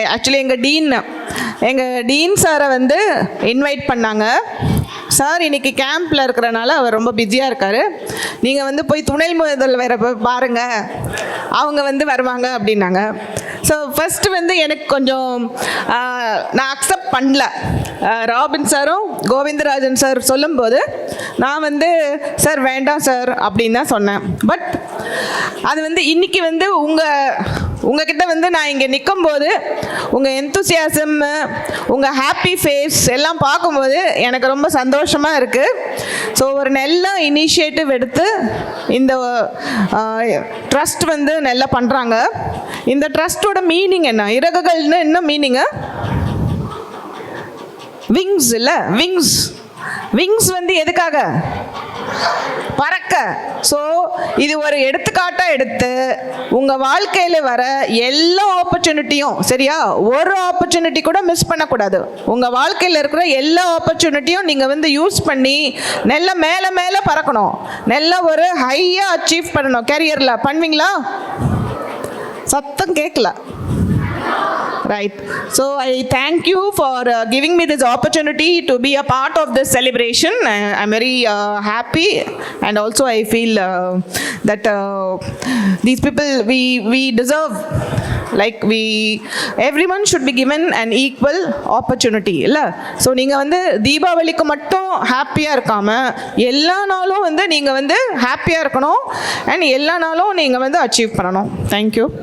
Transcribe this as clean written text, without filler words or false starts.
Actually எங்கள் dean சாரை வந்து இன்வைட் பண்ணாங்க. சார் இன்னைக்கு கேம்பில் இருக்கிறனால அவர் ரொம்ப பிஸியாக இருக்கார், நீங்கள் வந்து போய் துணை முதல்வரை பாருங்கள், அவங்க வந்து வருவாங்க அப்படின்னாங்க. ஸோ ஃபஸ்ட்டு வந்து எனக்கு கொஞ்சம் நான் அக்செப்ட் பண்ணல. ராபின் சாரும் கோவிந்தராஜன் சார் சொல்லும்போது நான் வந்து சார் வேண்டாம் சார் அப்படின்னு தான் சொன்னேன். பட் அது வந்து இன்றைக்கி வந்து உங்ககிட்ட வந்து நான் இங்கே நிற்கும்போது உங்கள் எந்தூசியாசம், உங்கள் ஹாப்பி ஃபேஸ் எல்லாம் பார்க்கும்போது எனக்கு ரொம்ப சந்தோஷமாக இருக்குது. ஸோ ஒரு நல்ல இனிஷியேட்டிவ் எடுத்து இந்த ட்ரஸ்ட் வந்து நல்லா பண்ணுறாங்க. இந்த ட்ரஸ்ட்டோட மீனிங் என்ன? இறகுகள்னு என்ன மீனிங்கு? விங்ஸ் இல்லை, விங்ஸ் வந்து எதுக்காக? பறக்க. ஸோ இது ஒரு எடுத்துக்காட்டாக எடுத்து உங்கள் வாழ்க்கையில் வர எல்லா ஆப்பர்ச்சுனிட்டியும், சரியா, ஒரு ஆப்பர்ச்சுனிட்டி கூட மிஸ் பண்ணக்கூடாது. உங்கள் வாழ்க்கையில் இருக்கிற எல்லா ஆப்பர்ச்சுனிட்டியும் நீங்கள் வந்து யூஸ் பண்ணி நல்ல மேலே மேலே பறக்கணும், நல்ல ஒரு ஹையாக அச்சீவ் பண்ணணும் கேரியரில். பண்ணுவீங்களா? சத்தம் கேட்கல. Right. So I thank you for giving me this opportunity to be a part of this celebration. I'm very happy, and also I feel that these people we deserve, like everyone should be given an equal opportunity illa. So நீங்க வந்து தீபாவளிக்கு மட்டும் ஹாப்பியா இருக்காம எல்லா நாளும் வந்து நீங்க வந்து ஹாப்பியா இருக்கணும், and எல்லா நாளும் நீங்க வந்து அச்சீவ் பண்ணணும். Thank you.